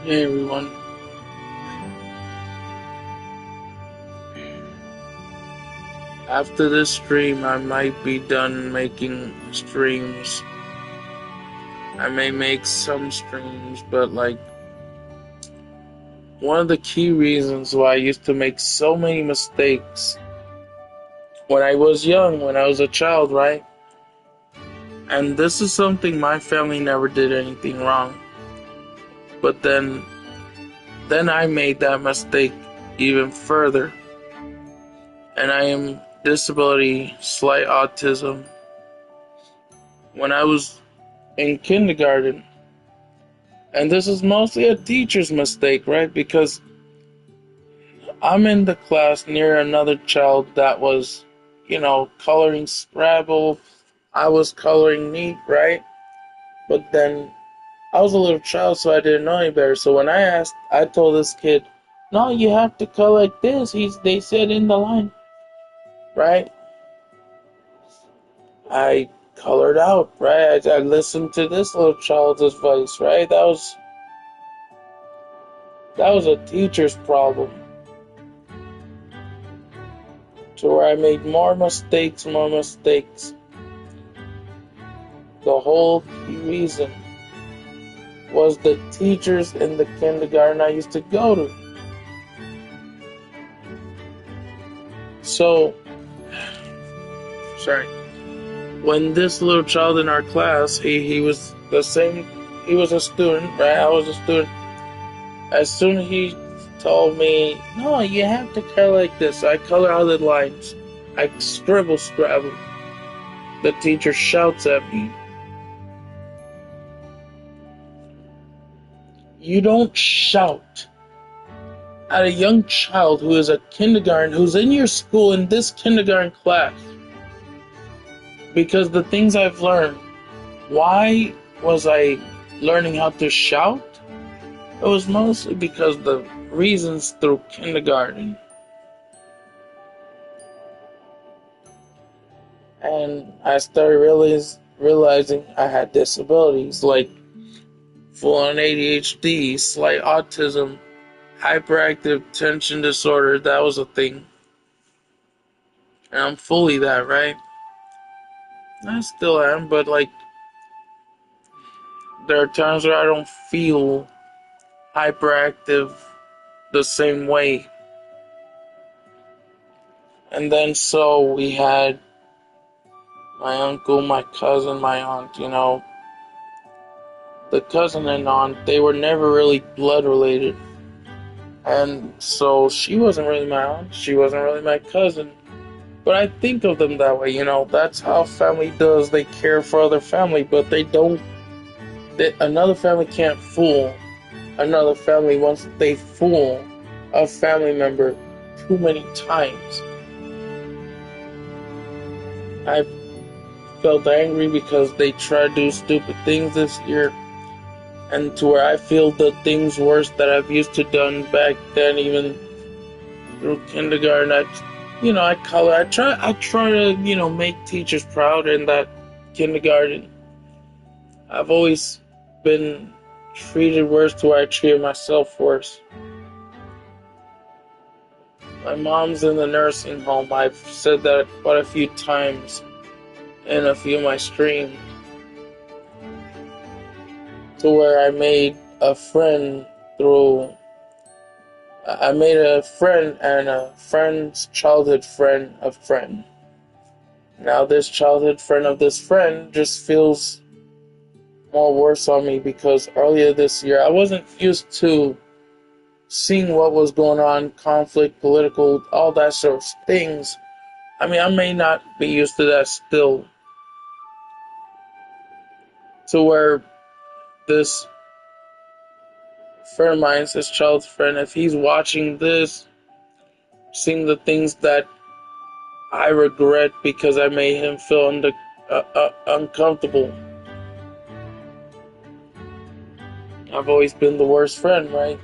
Hey everyone. After this stream, I might be done making streams. I may make some streams, but one of the key reasons why I used to make so many mistakes when I was young, when I was a child, right? And this is something my family never did anything wrong. But then I made that mistake even further. And I am disability, slight autism. When I was in kindergarten, and this is mostly a teacher's mistake, right? Because I'm in the class near another child that was, coloring Scrabble. I was coloring neat, right? But then I was a little child, so I didn't know any better. So when I told this kid, no, you have to color like this. They said in the line, right? I colored out, right? I listened to this little child's advice, right? That was a teacher's problem. To where I made more mistakes. The whole key reason was the teachers in the kindergarten I used to go to. So, sorry. When this little child in our class, he was the same, he was a student, right? I was a student. As soon as he told me, no, you have to color like this, I color out the lines. I Scrabble. The teacher shouts at me, you don't shout at a young child who is a kindergarten, who's in your school in this kindergarten class. Because the things I've learned, why was I learning how to shout? It was mostly because the reasons through kindergarten. And I started realizing I had disabilities like full-on ADHD, slight autism, hyperactive attention disorder. That was a thing. And I'm fully that, right? I still am, but there are times where I don't feel hyperactive the same way. And then so we had my uncle, my cousin, my aunt, the cousin and aunt, they were never really blood related. And so she wasn't really my aunt, she wasn't really my cousin. But I think of them that way, that's how family does. They care for other family, but they don't. Another family can't fool another family once they fool a family member too many times. I felt angry because they tried to do stupid things this year, and to where I feel the things worse that I've used to done back then, even through kindergarten. I color. I try to, make teachers proud in that kindergarten. I've always been treated worse to where I treated myself worse. My mom's in the nursing home. I've said that quite a few times in a few of my streams. To where I made a friend and a friend's childhood friend of friend. Now this childhood friend of this friend just feels more worse on me because earlier this year I wasn't used to seeing what was going on, conflict, political, all that sort of things. I mean, I may not be used to that still. To where this friend of mine, this child's friend, if he's watching this, seeing the things that I regret because I made him feel uncomfortable. I've always been the worst friend, right?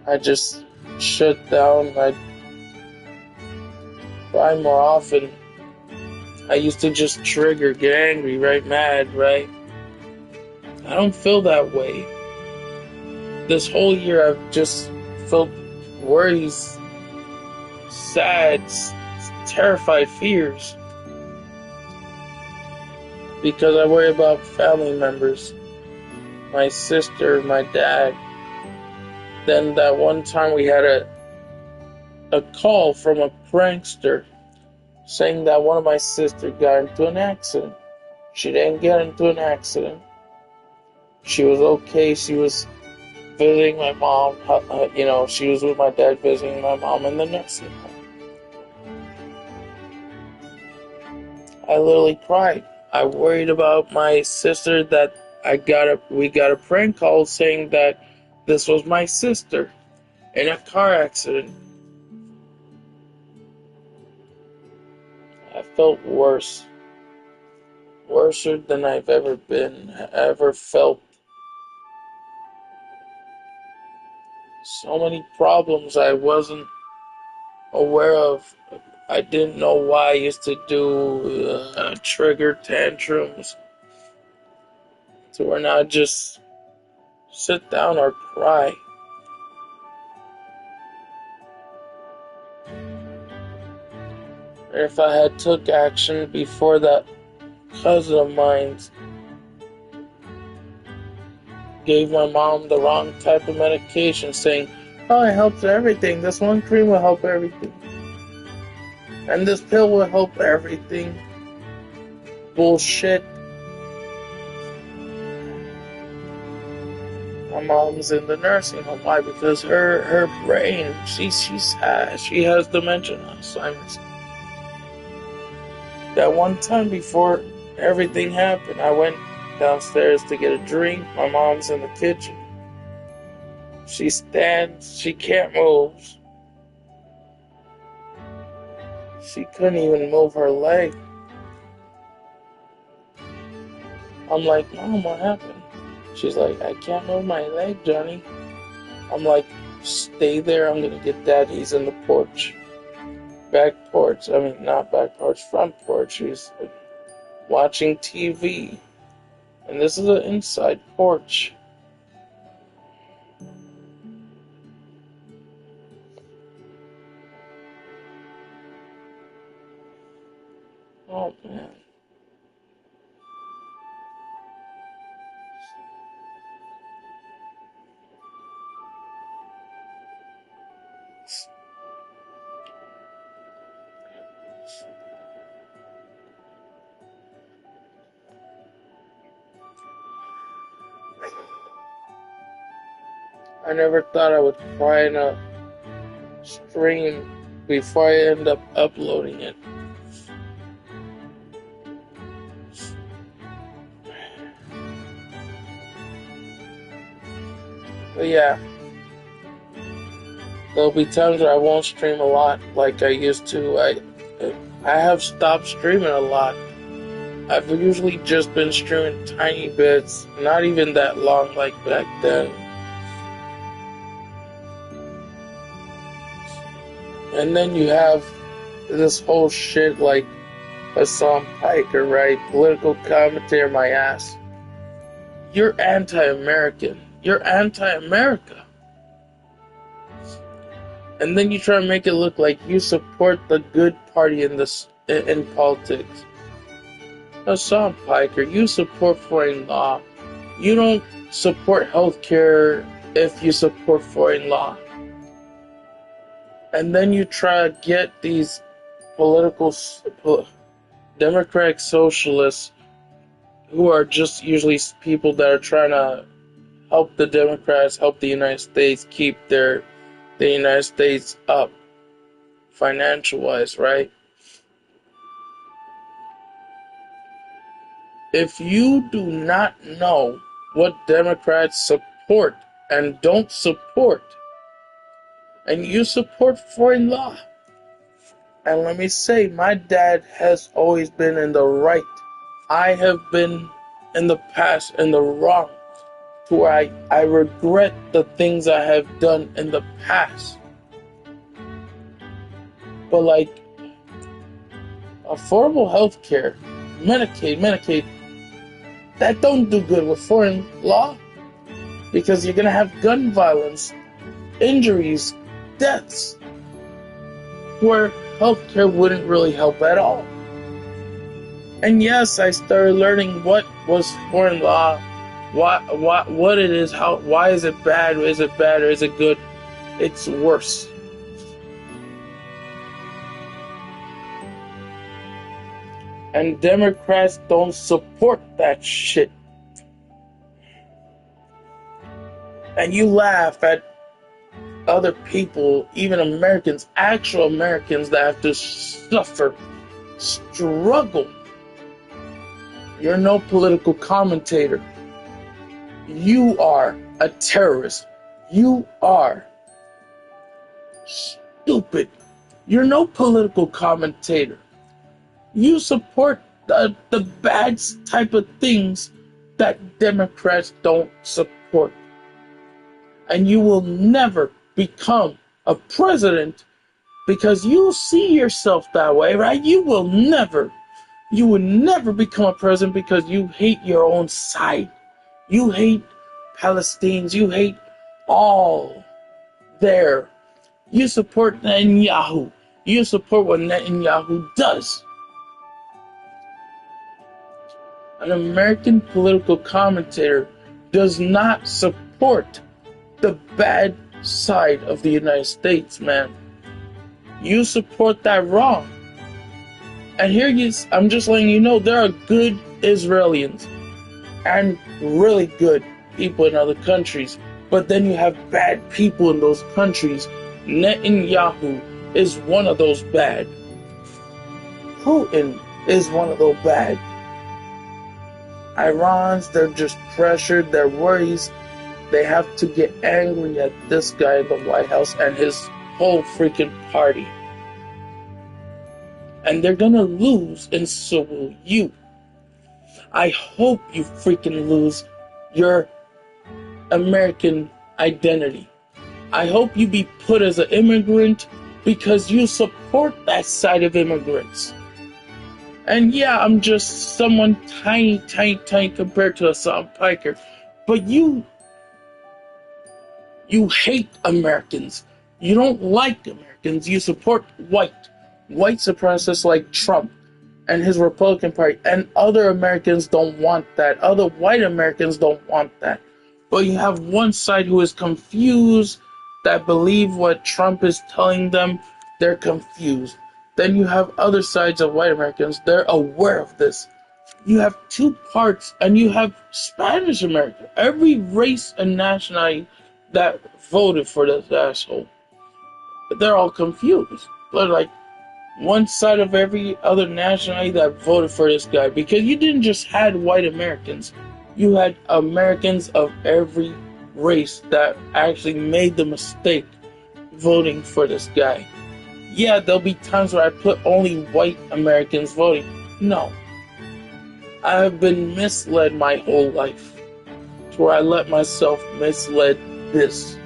I just shut down. I cry more often. I used to just trigger, get angry, right? Mad, right? I don't feel that way. This whole year I've just felt worries, sad, terrified fears. Because I worry about family members. My sister, my dad. Then that one time we had a call from a prankster saying that one of my sisters got into an accident. She didn't get into an accident. She was okay. She was visiting my mom. She was with my dad visiting my mom in the nursing home. I literally cried. I worried about my sister that we got a prank call saying that this was my sister in a car accident. I felt worse. Worser than I've ever felt. So many problems I wasn't aware of. I didn't know why I used to do trigger tantrums. So we're not just sit down or cry. If I had took action before that cousin of mine gave my mom the wrong type of medication saying, oh, it helps everything. This one cream will help everything. And this pill will help everything. Bullshit. My mom's in the nursing home. Why? Because her brain, she has dementia, Alzheimer's. That one time before everything happened, I went downstairs to get a drink. My mom's in the kitchen. She stands, she can't move. She couldn't even move her leg. I'm like, Mom, what happened? She's like, I can't move my leg, Johnny. I'm like, stay there, I'm gonna get Dad. He's in the porch. Front porch. He's watching TV. And this is an inside porch. Oh, man. I never thought I would cry in a stream before I end up uploading it. But yeah, there'll be times where I won't stream a lot like I used to. I have stopped streaming a lot. I've usually just been streaming tiny bits, not even that long like back then. And then you have this whole shit like Hassan Piker, right? Political commentator, my ass. You're anti-American. You're anti-America. And then you try to make it look like you support the good party in politics. Hassan Piker, you support foreign law. You don't support healthcare if you support foreign law. And then you try to get these democratic socialists who are just usually people that are trying to help the Democrats, help the United States keep the United States up financial-wise, right? If you do not know what Democrats support and don't support, and you support foreign law, and let me say, my dad has always been in the right. I have been in the past in the wrong, to where I regret the things I have done in the past. But like, affordable health care, Medicaid, that don't do good with foreign law, because you're gonna have gun violence, injuries, deaths, where healthcare wouldn't really help at all. And yes, I started learning what was foreign law, what it is, why is it bad? Is it bad or is it good? It's worse. And Democrats don't support that shit. And you laugh at other people, even Americans, actual Americans that have to suffer, struggle. You're no political commentator. You are a terrorist. You are stupid. You're no political commentator. You support the bad type of things that Democrats don't support. And you will never become a president because you see yourself that way, right? You will never become a president because you hate your own side. You hate Palestinians. You hate all there. You support Netanyahu. You support what Netanyahu does. An American political commentator does not support the bad side of the United States, man. You support that wrong. And I'm just letting you know, there are good Israelis and really good people in other countries. But then you have bad people in those countries. Netanyahu is one of those bad. Putin is one of those bad. Iranians, they're just pressured, they're worried. They have to get angry at this guy in the White House and his whole freaking party. And they're gonna lose, and so will you. I hope you freaking lose your American identity. I hope you be put as an immigrant because you support that side of immigrants. And yeah, I'm just someone tiny compared to Hassan Piker. But you hate Americans. You don't like Americans. You support white supremacists like Trump and his Republican Party. And other Americans don't want that. Other white Americans don't want that. But you have one side who is confused, that believe what Trump is telling them. They're confused. Then you have other sides of white Americans. They're aware of this. You have two parts, and you have Spanish America. Every race and nationality that voted for this asshole. But they're all confused. They're like one side of every other nationality that voted for this guy. Because you didn't just had white Americans. You had Americans of every race that actually made the mistake voting for this guy. Yeah, there'll be times where I put only white Americans voting. No. I have been misled my whole life. To where I let myself misled this.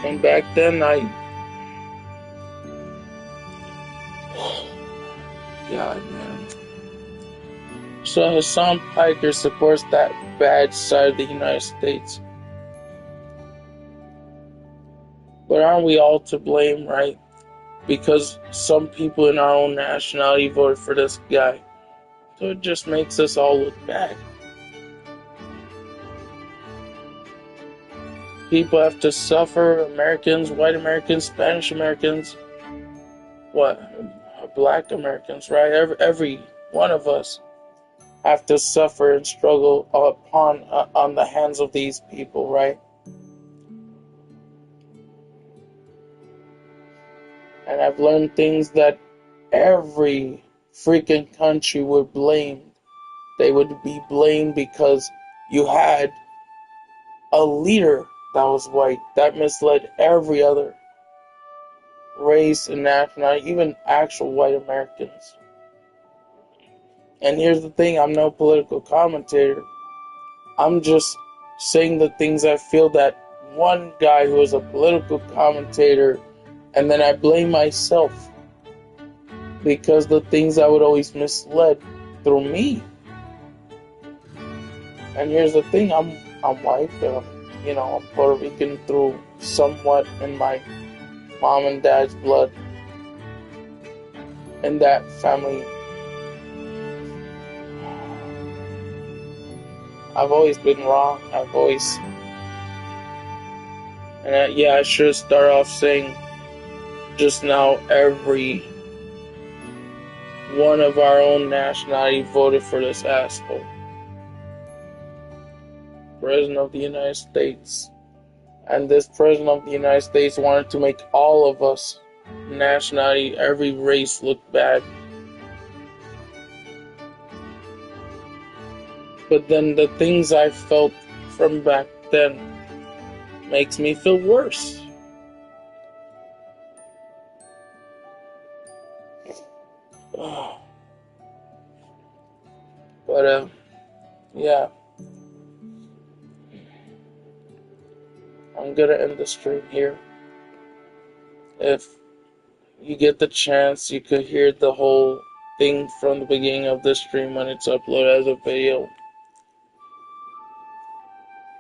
And back then God, man. So Hassan Piker supports that bad side of the United States. But aren't we all to blame, right? Because some people in our own nationality voted for this guy. So it just makes us all look bad. People have to suffer, Americans, white Americans, Spanish Americans, black Americans, right? Every one of us have to suffer and struggle on the hands of these people, right? And I've learned things that every freaking country would blame. They would be blamed because you had a leader that was white that misled every other race and nationality, even actual white Americans. And here's the thing, I'm no political commentator. I'm just saying the things I feel that one guy who is a political commentator, and then I blame myself. because the things I would always misled through me. And here's the thing, I'm white, and I'm Puerto Rican through somewhat in my mom and dad's blood. And that family, I've always been wrong. I should start off saying just now, every one of our own nationality voted for this asshole. President of the United States. And this President of the United States wanted to make all of us, nationality, every race, look bad. But then the things I felt from back then makes me feel worse. But yeah, I'm gonna end the stream here. If you get the chance, you could hear the whole thing from the beginning of the stream when it's uploaded as a video.